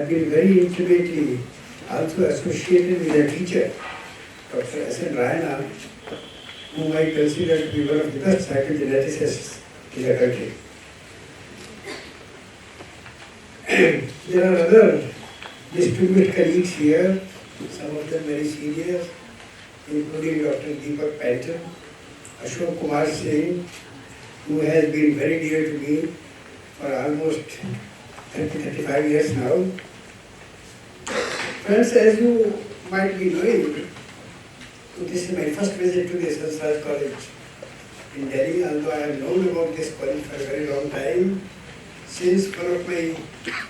have been very intimately also associated with a teacher, Dr. S.N. Rayana, whom I consider to be one of the best psychogeneticists in the country. There are other distinguished colleagues here, some of them very senior, including Dr. Deepak Panton, Ashok Kumar Singh, who has been very dear to me for almost 30-35 years now. Friends, as you might be knowing, this is my first visit to the Hansraj College in Delhi, although I have known about this college for a very long time, since one of my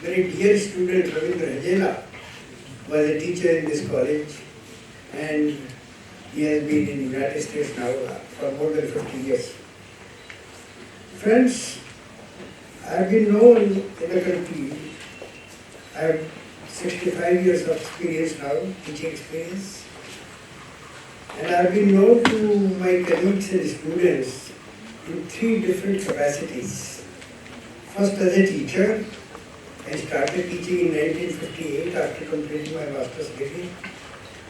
very dear students, Ravindra Hajela, was a teacher in this college, and he has been in the United States now for more than 50 years. Friends, I have been known in the country. I have 65 years of experience now, teaching experience. And I have been known to my colleagues and students in 3 different capacities. First as a teacher, I started teaching in 1958 after completing my master's degree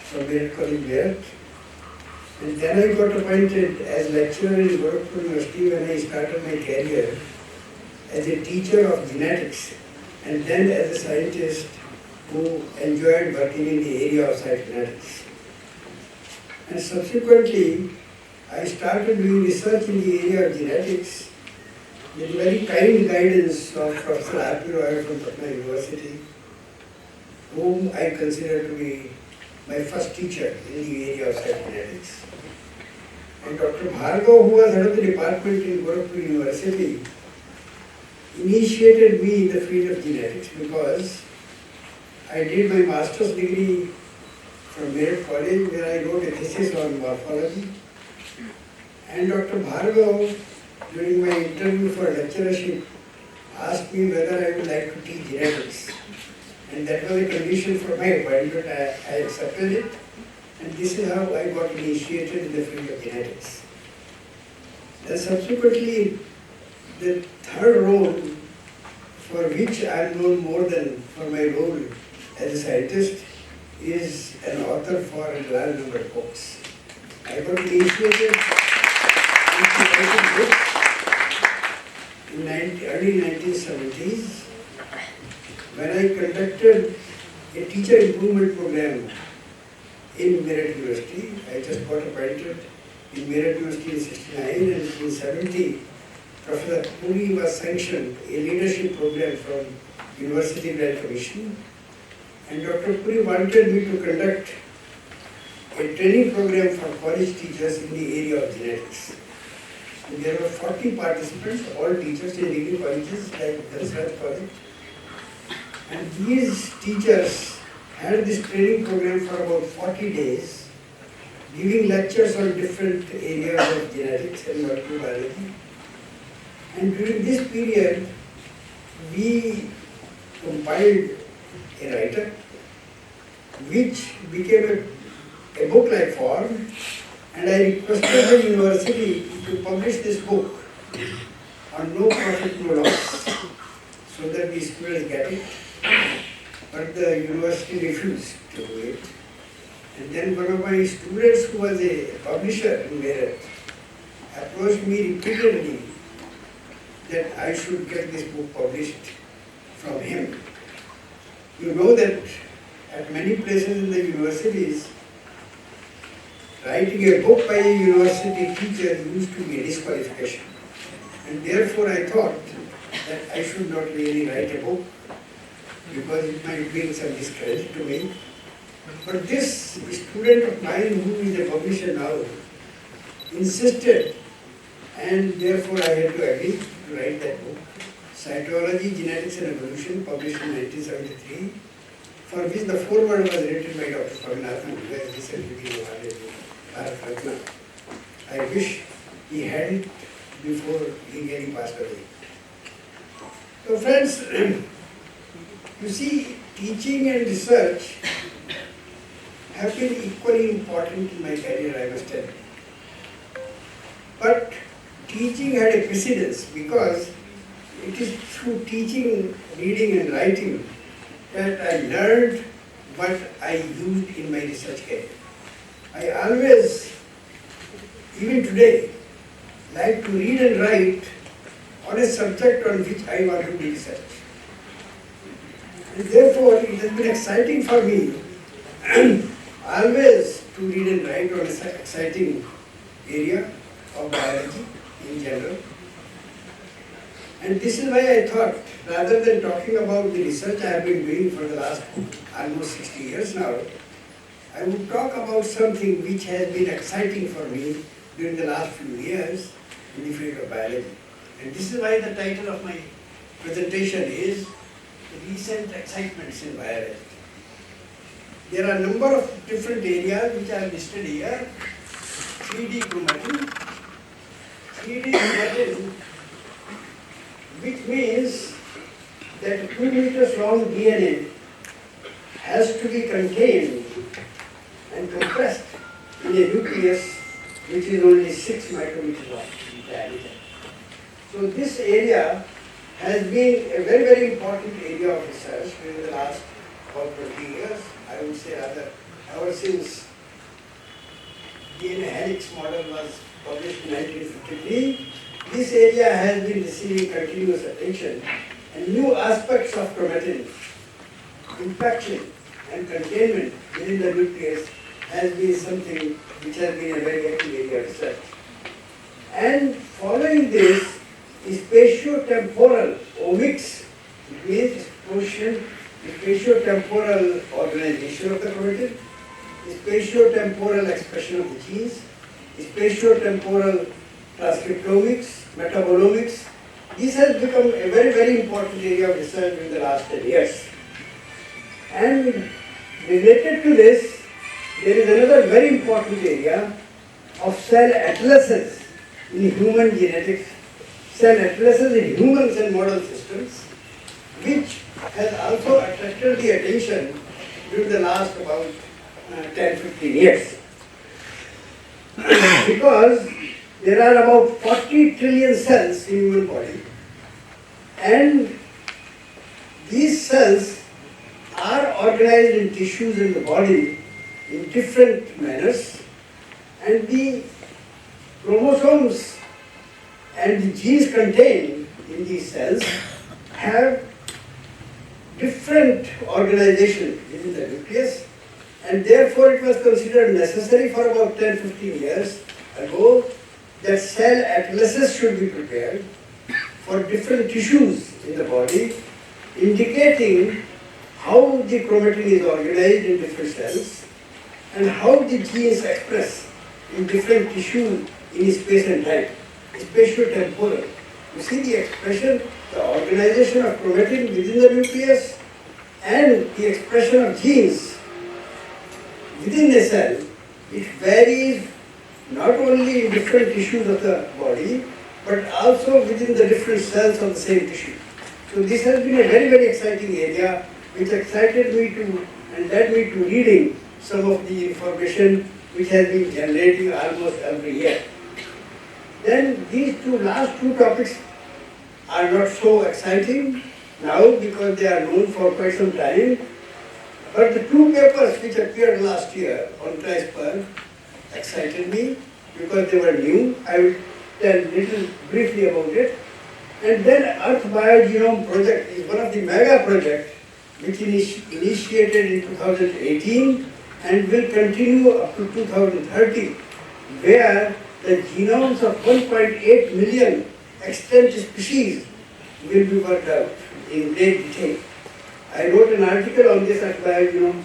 from Merit College, Meerut. And then I got appointed as lecturer in Gorakhpur University when I started my career as a teacher of genetics and then as a scientist who enjoyed working in the area of cytogenetics. And subsequently, I started doing research in the area of genetics with very kind guidance of Professor R.P. Roy from Patna University, whom I consider to be my first teacher in the area of cytogenetics. And Dr. Bhargav, who was head of the department in Gorakhpur University, initiated me in the field of genetics because I did my master's degree from Merit College where I wrote a thesis on morphology. And Dr. Bhargav, during my interview for lecturership, asked me whether I would like to teach genetics. And that was a condition for my appointment. I accepted it. And this is how I got initiated in the field of genetics. And subsequently, the third role for which I am known more than for my role as a scientist is an author for a large number of books. I got initiated into writing books in early 1970s when I conducted a teacher improvement program in Meerut University. I just got appointed in Meerut University in 69 and in 70 Professor Puri was sanctioned a leadership program from University Grant Commission, and Dr. Puri wanted me to conduct a training program for college teachers in the area of genetics. And there were 40 participants, all teachers in degree colleges like Hansraj College. And these teachers had this training program for about 40 days, giving lectures on different areas of genetics and molecular biology. And during this period, we compiled a writer, which became a book-like form, and I requested the university to publish this book on no profit, no loss, so that the students get it. But the university refused to do it. And then one of my students, who was a publisher in Meerut, approached me repeatedly that I should get this book published from him. You know that at many places in the universities, writing a book by a university teacher used to be a disqualification. And therefore I thought that I should not really write a book because it might bring some discredit to me. But this student of mine, who is a publisher now, insisted, and therefore I had to agree to write that book, Cytology, Genetics and Evolution, published in 1973, for which the foreword was written by Dr. Pavanathan, who has recently been awarded Bharat Ratna. I wish he had it before he really passed away. So friends, you see, teaching and research have been equally important in my career, I must tell you. But teaching had a precedence because it is through teaching, reading and writing that I learned what I used in my research career. I always, even today, like to read and write on a subject on which I want to do research. And therefore, it has been exciting for me always to read and write on an exciting area of biology in general. And this is why I thought, rather than talking about the research I have been doing for the last almost 60 years now, I would talk about something which has been exciting for me during the last few years in the field of biology. And this is why the title of my presentation is Recent Excitements in Biology. There are a number of different areas which I have listed here. 3D chromatin. 3D chromatin, which means that 2 meters long DNA has to be contained and compressed in a nucleus which is only 6 micrometers long in diameter. So this area has been a very, very important area of research during the last about 20 years. I would say rather ever since DNA helix model was published in 1953, this area has been receiving continuous attention, and new aspects of chromatin, impaction and containment within the nucleus has been something which has been a very active area of research. And following this, spatio-temporal omics, it means explosion, spatio-temporal organization of the chromatin, spatio-temporal expression of the genes, spatio-temporal transcriptomics, metabolomics. This has become a very, very important area of research in the last 10 years. And related to this, there is another very important area of cell atlases in human genetics, cell atlases in humans and model systems, which has also attracted the attention during the last about 10-15 years. Because there are about 40 trillion cells in human body, and these cells are organized in tissues in the body in different manners, and the chromosomes and the genes contained in these cells have different organization within the nucleus, and therefore it was considered necessary for about 10-15 years ago that cell atlases should be prepared for different tissues in the body, indicating how the chromatin is organized in different cells and how the genes express in different tissues in space and time, spatio-temporal. You see the expression, the organization of chromatin within the nucleus and the expression of genes within a cell, it varies not only in different tissues of the body, but also within the different cells of the same tissue. So this has been a very, very exciting area, which excited me to and led me to reading some of the information which has been generating almost every year. Then these last two topics are not so exciting now because they are known for quite some time. But the two papers which appeared last year on CRISPR excited me because they were new. I will tell little briefly about it. And then Earth Biogenome Project is one of the mega projects which initiated in 2018 and will continue up to 2030, where the genomes of 1.8 million extant species will be worked out in great detail. I wrote an article on this Earth Biogenome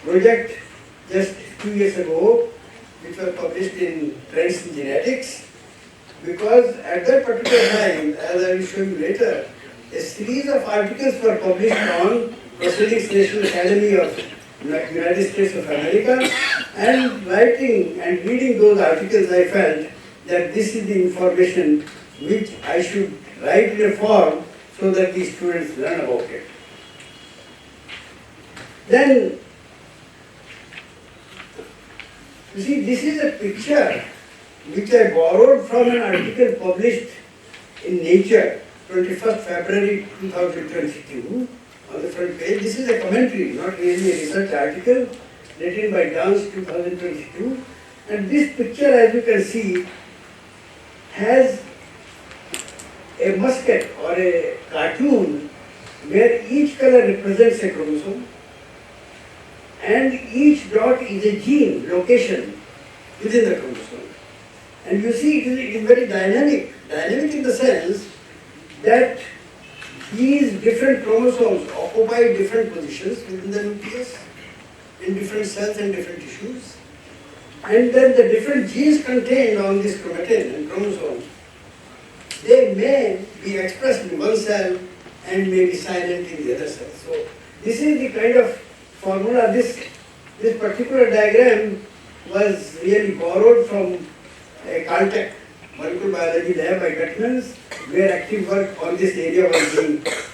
Project just 2 years ago, which was published in Trends in Genetics, because at that particular time, as I will show you later, a series of articles were published on Proceedings National Academy of United States of America, and writing and reading those articles, I felt that this is the information which I should write in a form so that the students learn about it. Then, you see, this is a picture which I borrowed from an article published in Nature, 21st February 2022, on on the front page. This is a commentary, not really a research article, written by Dance 2022. And this picture, as you can see, has a musket or a cartoon where each color represents a chromosome and each dot is a gene location within the chromosome. And you see it is very dynamic. Dynamic in the sense that these different chromosomes occupy different positions within the nucleus, in different cells and different tissues. And then the different genes contained on this chromatin and chromosome, they may be expressed in one cell and may be silent in the other cell. So this is the kind of formula. This particular diagram was really borrowed from a Caltech molecular biology lab by veterans, where active work on this area was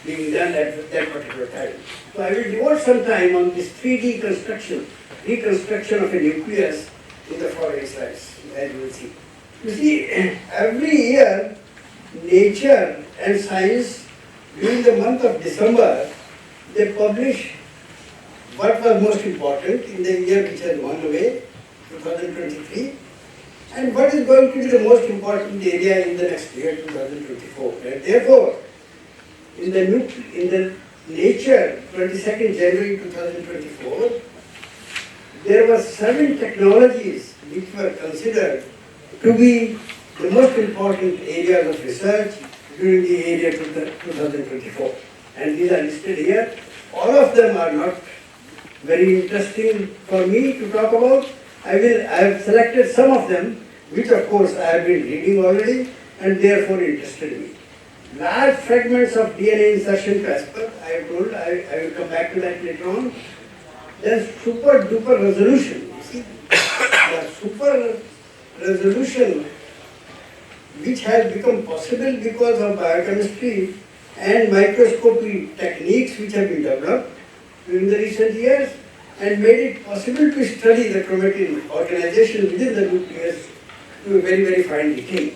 being done at that particular time. So I will devote some time on this 3D reconstruction of a nucleus in the following slides, as you will see. You see, every year, Nature and Science, during the month of December, they publish what was most important in the year which has gone away, 2023, and what is going to be the most important area in the next year, 2024. And therefore, in the Nature, 22nd January 2024, there were 7 technologies which were considered to be the most important areas of research during the year 2024. And these are listed here. All of them are not very interesting for me to talk about. I have selected some of them, which of course I have been reading already and therefore interested me. Large fragments of DNA insertion CRISPR, I have told, I will come back to that later on. Then super duper resolution. You see, the super resolution which has become possible because of biochemistry and microscopy techniques which have been developed during the recent years and made it possible to study the chromatin organization within the nucleus to a very, very fine detail.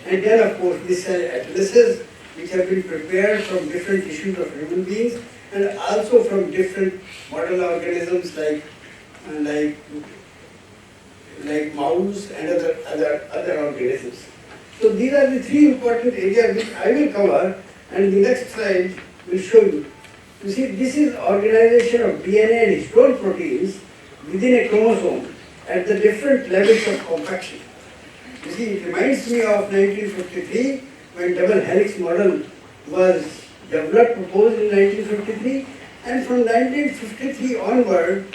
And then of course this cell atlases which have been prepared from different tissues of human beings and also from different model organisms like mouse and other organisms. So these are the 3 important areas which I will cover, and the next slide will show you. You see, this is organization of DNA and histone proteins within a chromosome at the different levels of compaction. You see, it reminds me of 1953 when double helix model was developed, proposed in 1953, and from 1953 onward,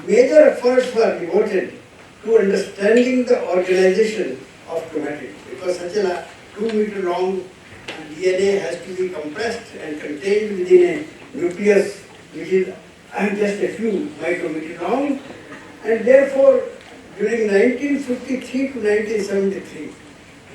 major efforts were devoted to understanding the organization of chromatin, because such a 2-meter long DNA has to be compressed and contained within a nucleus which is just a few micrometer long, and therefore during 1953 to 1973,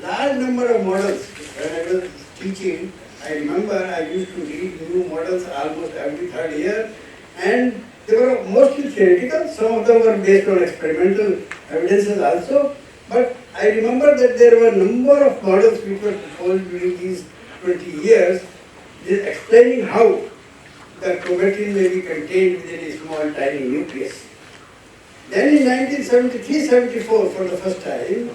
large number of models. When I was teaching, I remember I used to read new models almost every 3rd year, and they were mostly theoretical. Some of them were based on experimental evidences also. But I remember that there were a number of models which were proposed during these 20 years, explaining how the chromatin may be contained within a small tiny nucleus. Then in 1973-74, for the first time,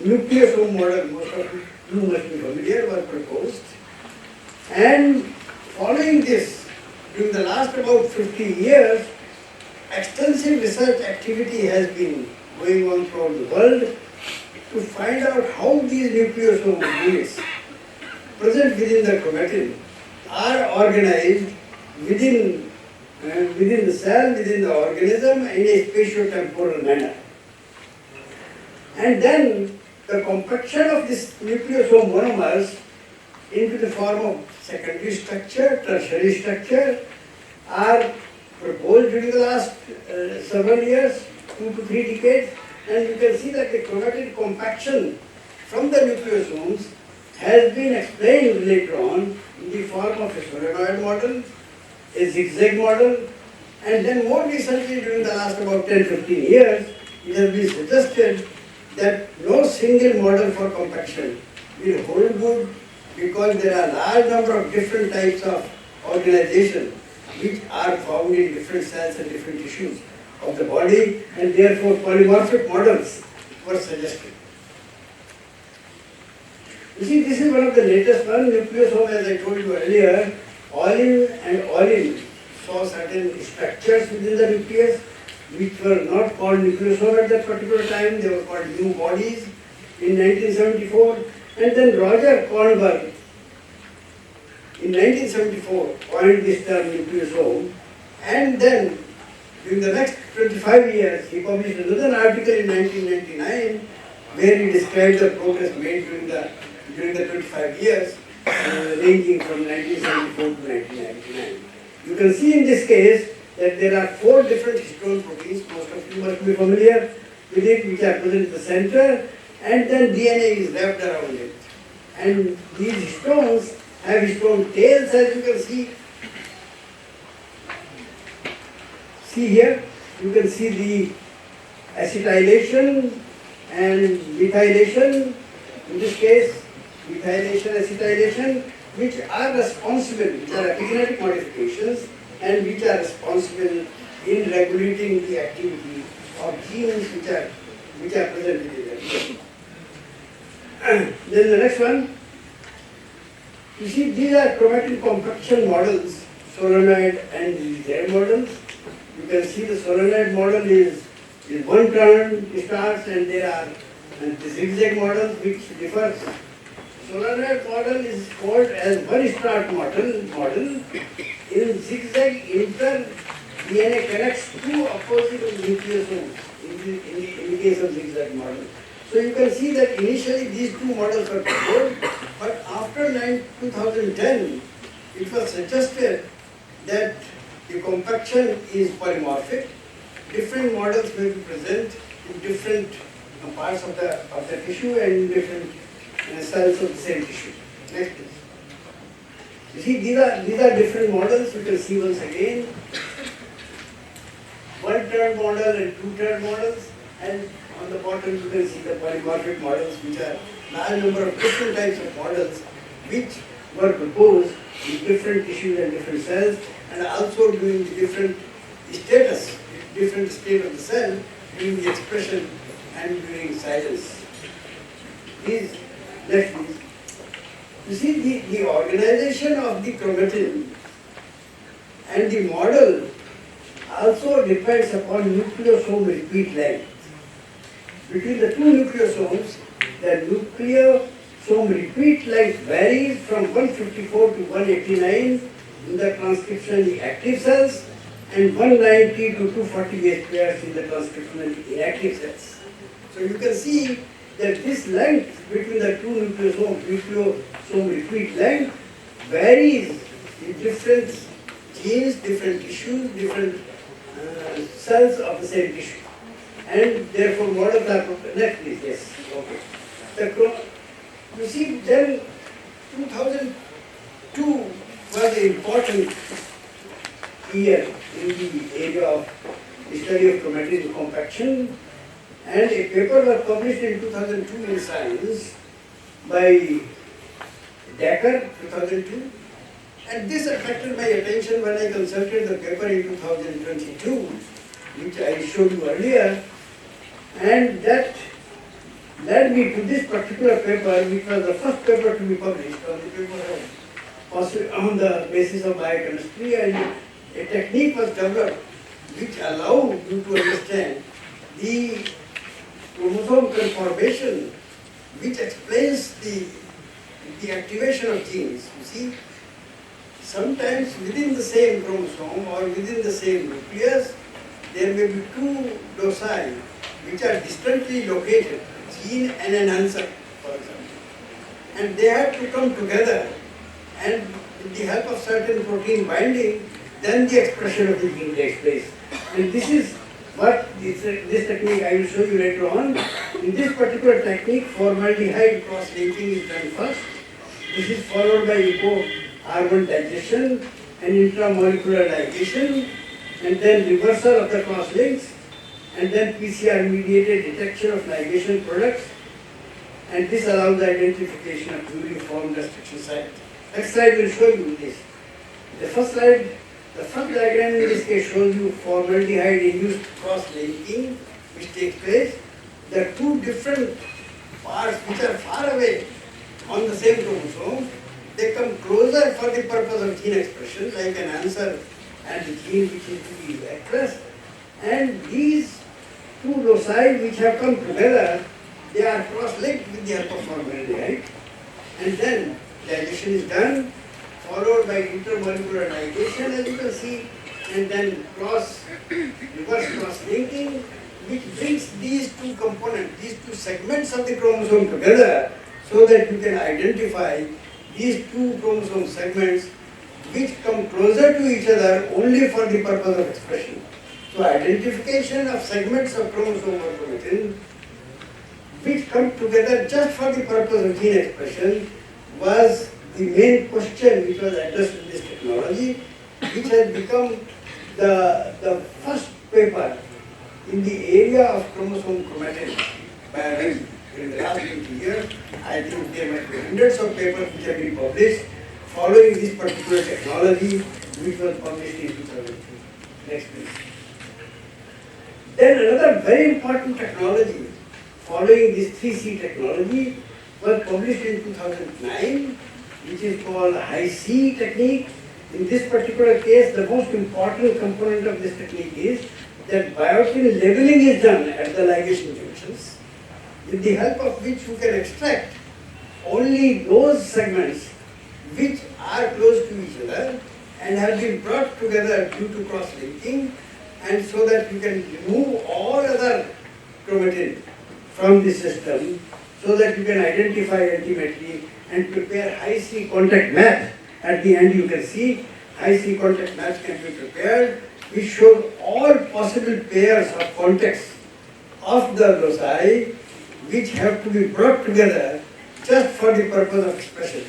nucleosome model, most of you must be familiar, was proposed. And following this, during the last about 50 years, extensive research activity has been going on throughout the world to find out how these nucleosome units present within the chromatin are organized within the cell, within the organism in a spatio-temporal manner. And then the compaction of this nucleosome monomers into the form of secondary structure, tertiary structure are proposed during the last several years, 2 to 3 decades, and you can see that the chromatin compaction from the nucleosomes has been explained later on in the form of a solenoid model, a zigzag model, and then more recently during the last about 10-15 years, it has been suggested that no single model for compaction will hold good because there are large number of different types of organization which are found in different cells and different tissues of the body, and therefore polymorphic models were suggested. You see, this is one of the latest one, nucleosome, as I told you earlier. Olin and Olin saw certain structures within the nucleus which were not called nucleosome at that particular time, they were called new bodies in 1974. And then Roger Kornberg in 1974 coined this term nucleosome, and then during the next 25 years he published another article in 1999 where he described the progress made during the 25 years ranging from 1974 to 1999. You can see in this case that there are 4 different histone proteins, most of you must be familiar with it, which are present at the center, and then DNA is wrapped around it. And these histones have histone tails, as you can see. See here, you can see the acetylation and methylation, in this case, methylation, acetylation, which are responsible, which are epigenetic modifications, and which are responsible in regulating the activity of genes which are present in the body. Then the next one, you see these are chromatin compaction models, solenoid and Z models. You can see the solenoid model is one turn starts, and there are the zigzag models which differs. Solenoid model is called as one start model. In zigzag inter DNA connects 2 opposite nucleosomes in the case of zigzag model. So you can see that initially these 2 models were proposed, but after 2010 it was suggested that the compaction is polymorphic. Different models may be present in different parts of the tissue and in different cells of the same tissue. Next please. You see these are different models. You can see once again one turn model and 2 turn models, and on the bottom you can see the polymorphic models, which are large number of different types of models which were proposed in different tissues and different cells, and also during the different status, different state of the cell, during the expression and during silence. Next please. You see the organization of the chromatin and the model also depends upon nucleosome repeat length. Between the 2 nucleosomes, the nucleosome repeat length varies from 154 to 189 in the transcriptionally active cells and 190 to 240 base pairs in the transcriptionally inactive cells. So you can see that this length between the 2 nucleosome repeat length varies in different genes, different tissues, different cells of the same tissue. And therefore models are proposed. Next please, yes. Okay. You see then 2002 was an important year in the area of the study of chromatin compaction, and a paper was published in 2002 in Science by Decker, 2002, and this attracted my attention when I consulted the paper in 2022, which I showed you earlier, and that led me to this particular paper, which was the first paper to be published on the basis of biochemistry, and a technique was developed which allowed you to understand the chromosome conformation, which explains the activation of genes. You see, sometimes within the same chromosome or within the same nucleus, there may be 2 loci which are distantly located, gene and enhancer, for example. And they have to come together, and with the help of certain protein binding, then the expression of the gene takes place. And this is what this technique I will show you later on. In this particular technique, formaldehyde cross-linking is done first. This is followed by eco-carbon digestion and intramolecular ligation, and then reversal of the cross-links, and then PCR-mediated detection of ligation products, and this allows the identification of newly formed restriction site. Next slide will show you this. The first slide The first diagram in this case shows you formaldehyde-induced cross-linking which takes place. The two different parts which are far away on the same chromosome, they come closer for the purpose of gene expression, like an answer and the gene which is to be expressed. And these two loci which have come together, they are cross-linked with the help of formaldehyde. And then ligation is done, followed by intermolecular ligation, as you can see, and then reverse cross-linking, which brings these two components, these two segments of the chromosome together, so that you can identify these two chromosome segments which come closer to each other only for the purpose of expression. So identification of segments of chromosome or chromatin which come together just for the purpose of gene expression was the main question which was addressed in this technology, which has become the first paper in the area of chromosome chromatin by in the last 20 years. I think there might be hundreds of papers which have been published following this particular technology, which was published in 2003. Next please. Then another very important technology following this 3C technology was published in 2009, which is called high-C technique. In this particular case, the most important component of this technique is that biotin labeling is done at the ligation junctions, with the help of which you can extract only those segments which are close to each other and have been brought together due to cross-linking, and so that you can remove all other chromatin from the system, so that you can identify ultimately and prepare high-C contact map. At the end you can see high-C contact maps can be prepared, which show all possible pairs of contacts of the loci which have to be brought together just for the purpose of expression.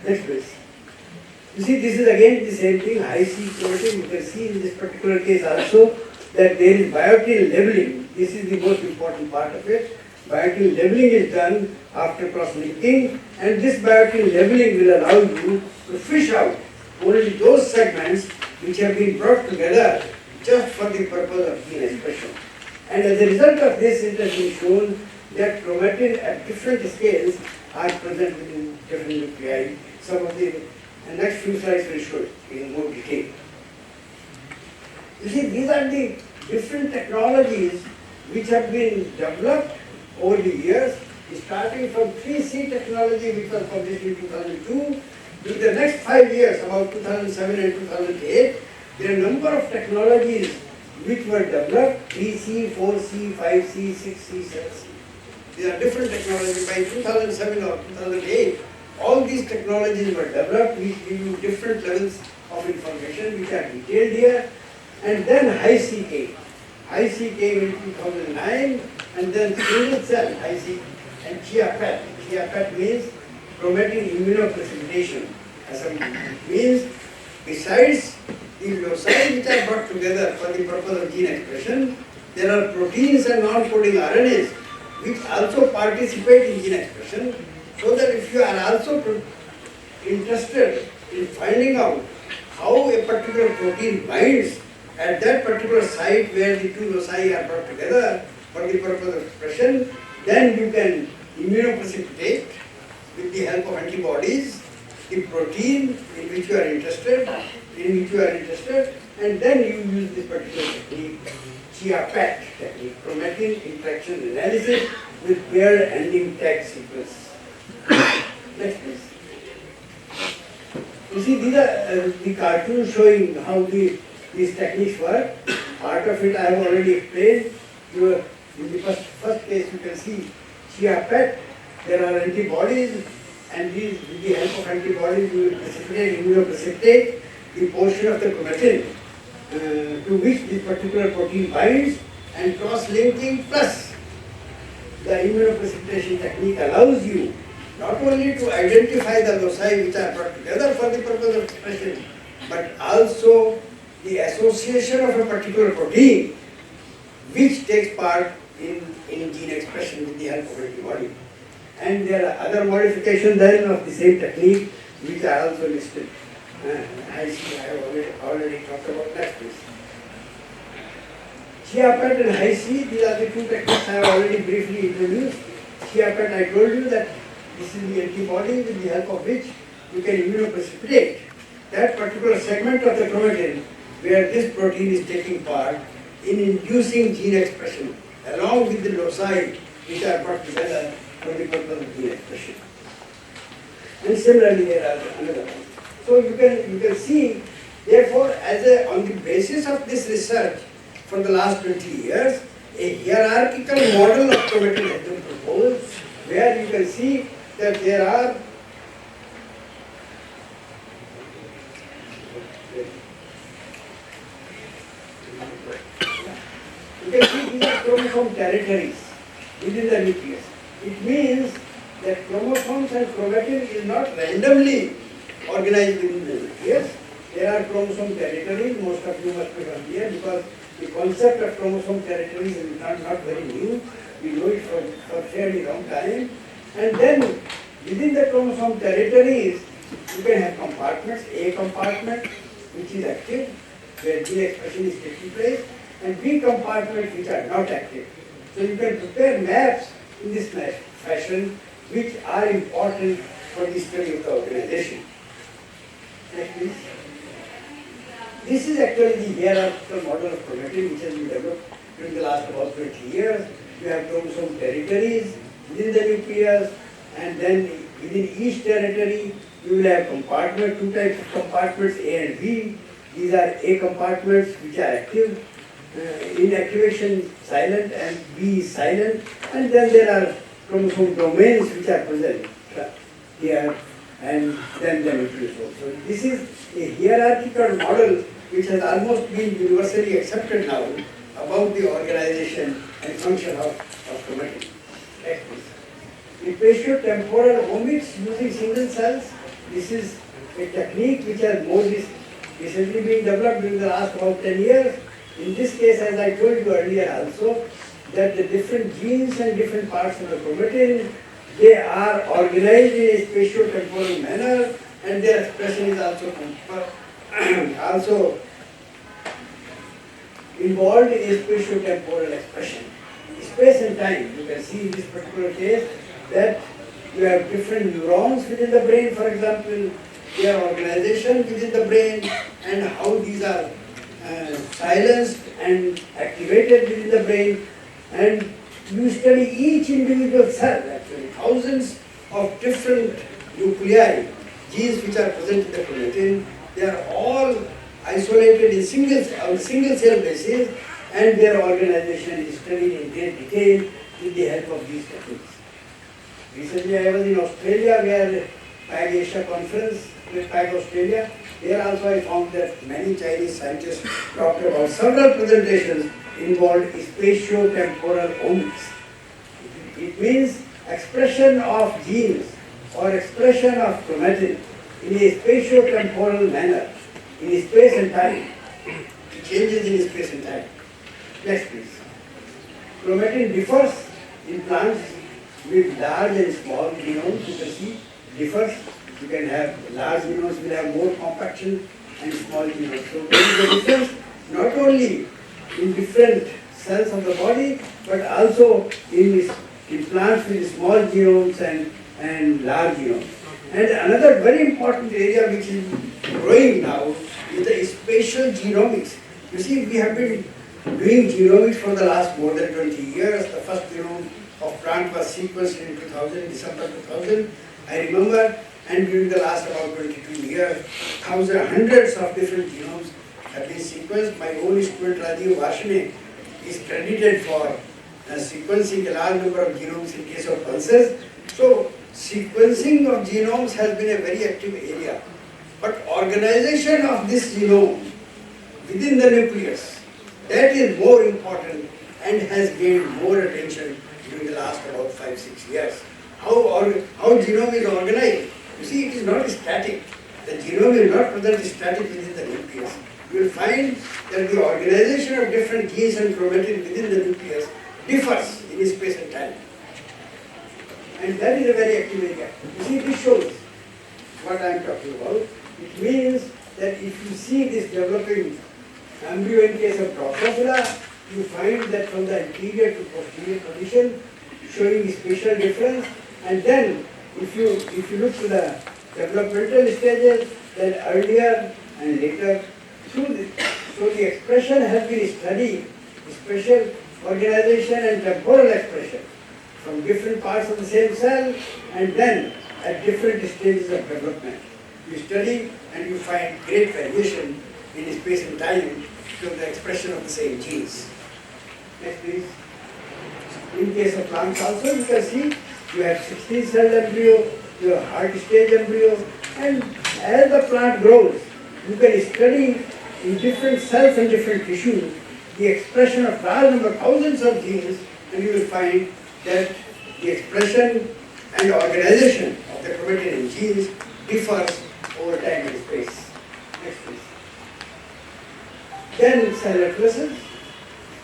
Next please. You see, this is again the same thing, high-C chromatin. You can see in this particular case also that there is biotin labeling. This is the most important part of it. Biotin labeling is done after cross-linking, and this biotin labeling will allow you to fish out only those segments which have been brought together just for the purpose of gene expression. And as a result of this, it has been shown that chromatin at different scales are present within different nuclei. Some of the next few slides will show it in more detail. You see, these are the different technologies which have been developed over the years, starting from 3C technology, which was published in 2002. In the next 5 years, about 2007 and 2008, there are a number of technologies which were developed, 3C, 4C, 5C, 6C, 7C. These are different technologies. By 2007 or 2008, all these technologies were developed, which give you different levels of information, which are detailed here. And then high-C came. High-C came in 2009, and then single cell high-C and GUPTA. GUPTA means chromatin immunoprecipitation. It means besides the loci which are brought together for the purpose of gene expression, there are proteins and non-coding RNAs which also participate in gene expression, so that if you are also interested in finding out how a particular protein binds at that particular site where the two loci are brought together for the purpose of expression, then you can immunoprecipitate with the help of antibodies the protein in which you are interested, and then you use this particular technique, GUPTA technique, chromatin interaction analysis with paired ending tag sequence. Next please. You see, these are the cartoons showing how these techniques work. Part of it I have already explained. In the first case you can see GUPTA, there are antibodies, and these, with the help of antibodies, you will immunoprecipitate the portion of the chromatin to which this particular protein binds, and cross-linking plus the immunoprecipitation technique allows you not only to identify the loci which are brought together for the purpose of expression, but also the association of a particular protein which takes part in gene expression with the help of antibody. And there are other modifications then of the same technique which are also listed I see, I have already talked about that piece. Chia PET and high C, these are the two techniques I have already briefly introduced. Chia PET, I told you that this is the antibody with the help of which you can immunoprecipitate that particular segment of the chromatin where this protein is taking part in inducing gene expression along with the loci which are brought together for the purpose of gene expression. And similarly, there are another one. So you can see, therefore, on the basis of this research for the last 20 years, a hierarchical model of chromatin has been proposed, where you can see that there are these are chromosome territories within the nucleus. It means that chromosomes and chromatin is not randomly organized within the nucleus. There are chromosome territories, most of you must be familiar, because the concept of chromosome territories is not very new. We know it for a fairly long time. And then within the chromosome territories, you can have compartments, A compartment which is active, where gene expression is taking place, and B compartments which are not active. So you can prepare maps in this fashion which are important for the study of the organization. Next please. This is actually the hierarchical model of chromatin which has been developed during the last about 20 years. You have chromosome territories within the nucleus, and then within each territory you will have compartments, two types of compartments, A and B. These are A compartments which are active, in activation silent, and B is silent, and then there are chromosome domains which are present here, and then the nucleus also. This is a hierarchical model which has almost been universally accepted now about the organization and function of chromatin. Next please. In spatio-temporal omics using single cells, this is a technique which has more recently been developed during the last about 10 years. In this case, as I told you earlier also, that the different genes and different parts of the chromatin, they are organized in a spatio-temporal manner, and their expression is also involved in a spatio-temporal expression. Space and time, you can see in this particular case that you have different neurons within the brain, for example, their organization within the brain, and how these are silenced and activated within the brain, and you study each individual cell, actually thousands of different nuclei, genes which are present in the chromatin. They are all isolated in single cell basis, and their organization is studied in great detail with the help of these techniques. Recently I was in Australia, where PAG Asia conference with PAG Australia. There also I found that many Chinese scientists talked about several presentations involved spatio-temporal omics. It means expression of genes or expression of chromatin in a spatio-temporal manner, in space and time. It changes in space and time. Next please. Chromatin differs in plants with large and small genomes. You can see differs. You can have large genomes will have more compaction and small genomes. So there is a difference not only in different cells of the body, but also in plants with small genomes and large genomes. And another very important area which is growing now is the spatial genomics. You see, we have been doing genomics for the last more than 20 years. The first genome of plant was sequenced in 2000, December 2000, I remember, and during the last about 22 years, hundreds of different genomes have been sequenced. My own student Rajiv Vashne is credited for sequencing a large number of genomes in case of pulses. So sequencing of genomes has been a very active area. But organization of this genome within the nucleus, that is more important and has gained more attention during the last about 5-6 years. How genome is organized. You see, it is not static. The genome is not present static within the nucleus. You will find that the organization of different genes and chromatin within the nucleus differs in space and time. And that is a very active area. You see, this shows what I am talking about. It means that if you see this developing embryo in case of Drosophila, you find that from the anterior to posterior position, showing spatial difference. And then, if you look to the developmental stages, then earlier and later, so the expression has been studied, spatial organization and temporal expression from different parts of the same cell, and then at different stages of development. You study and you find great variation in space and time to the expression of the same genes. Next please. In case of plants also, you can see you have 16-celled embryo, you have heart stage embryo, and as the plant grows, you can study in different cells and different tissues the expression of large number, thousands of genes, and you will find that the expression and organization of the chromatin in genes differs over time and space. Next please. Then cell atlases.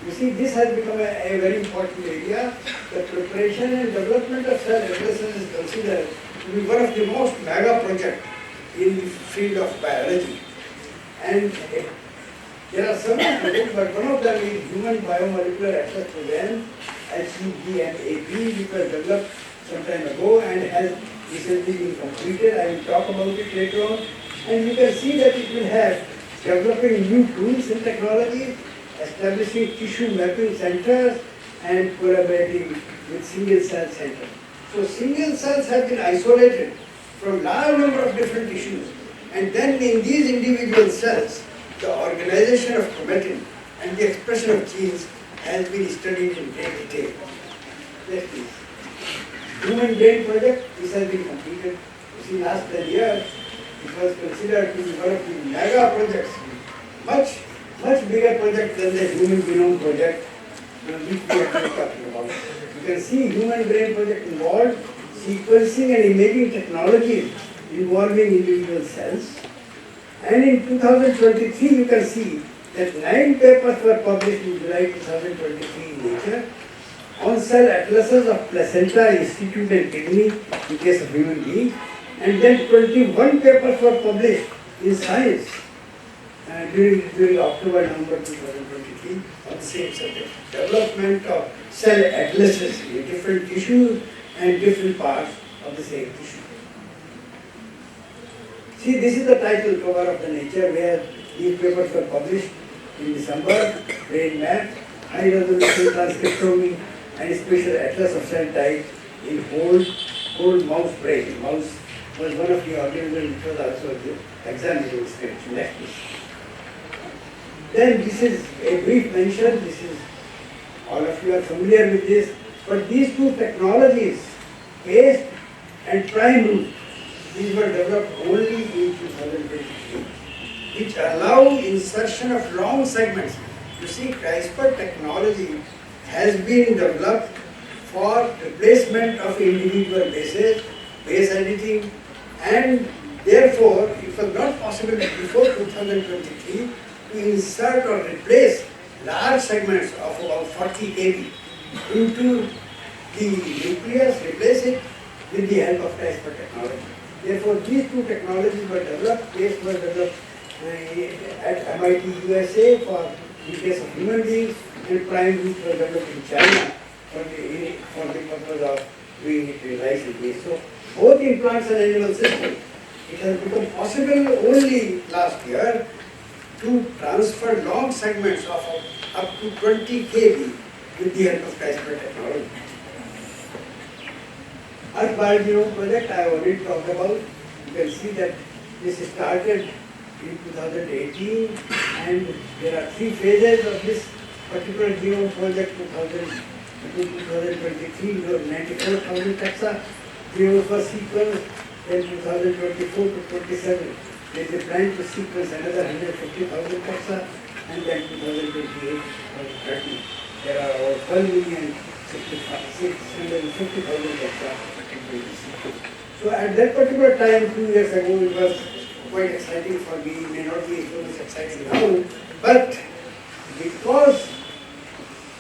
You see, this has become a very important area. The preparation and development of cell atlases is considered to be one of the most mega projects in the field of biology. And there are several projects, but one of them is Human Biomolecular Atlas Program, HUBMAP, which was developed some time ago and has recently been completed. I will talk about it later on. And you can see that it will have developing new tools and technologies, establishing tissue mapping centers, and collaborating with single cell centers. So single cells have been isolated from large number of different tissues, and then in these individual cells, the organization of chromatin and the expression of genes has been studied in great detail. Next please. Human brain project, this has been completed. You see, last 10 years, it was considered to be one of the mega projects, much bigger project than the Human Genome Project, which we are talking about. You can see Human Brain Project involved sequencing and imaging technologies involving individual cells. And in 2023, you can see that 9 papers were published in July 2023 in Nature on cell atlases of placenta, institute and kidney in case of human beings. And then 21 papers were published in Science during October-November 2023 on the same subject. Development of cell atlases in different tissues and different parts of the same tissue. See, this is the title cover of the Nature where these papers were published in December. Brain map, high resolution transcriptomy and spatial atlas of cell type in whole mouse brain. Mouse was one of the organisms which was also examined in script. Next please. Then this is a brief mention. This is, all of you are familiar with this, but these two technologies, paste and prime root, these were developed only in 2023, which allow insertion of long segments. You see, CRISPR technology has been developed for replacement of individual bases, base editing, and therefore it was not possible before 2023 to insert or replace large segments of about 40 kb into the nucleus, replace it with the help of CRISPR technology. Therefore, these two technologies were developed. PASTE was developed at MIT, USA for in case of human beings, and prime root was developed in China for the purpose of doing it in rice and maize. So, both in plants and animal systems, it has become possible only last year to transfer long segments of up to 20 kb with the help of CRISPR technology. Earth Biogenome project I already talked about. You can see that this started in 2018 and there are 3 phases of this particular genome project. 2023, 94,000 taxa genomes were sequenced. Then 2024 to 27, there is a plan to sequence another 150,000 taxa, and then 2028 to 30, there are over 12,650,000 taxa. So at that particular time, 2 years ago, it was quite exciting for me. It may not be so much exciting now, but because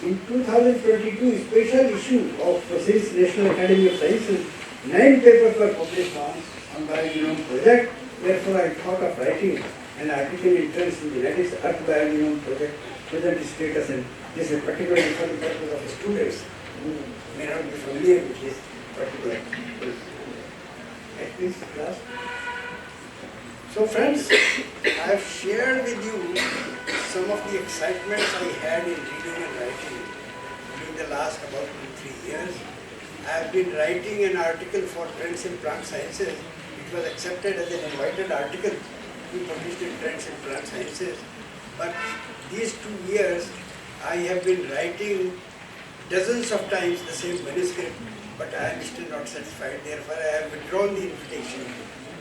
in 2022 special issue of National Academy of Sciences, 9 papers were published on Biogenome project, Therefore, I thought of writing an article in Trends in Genetics, Earth Biogenome Project, present status, and this is particularly for the purpose of students who may not be familiar with this particular. Please, class. So friends, I have shared with you some of the excitements I had in reading and writing during the last about 2-3 years. I have been writing an article for Trends in Plant Sciences. It was accepted as an invited article to be published in Trends in Plant Sciences. But these 2 years, I have been writing dozens of times the same manuscript, but I am still not satisfied. Therefore, I have withdrawn the invitation,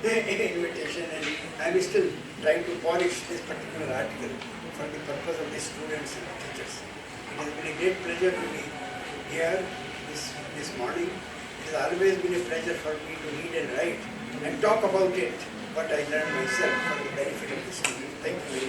and I am still trying to polish this particular article for the purpose of the students and teachers. It has been a great pleasure to be here this morning. It has always been a pleasure for me to read and write and talk about it, what I learned myself for the benefit of the students. Thank you very much.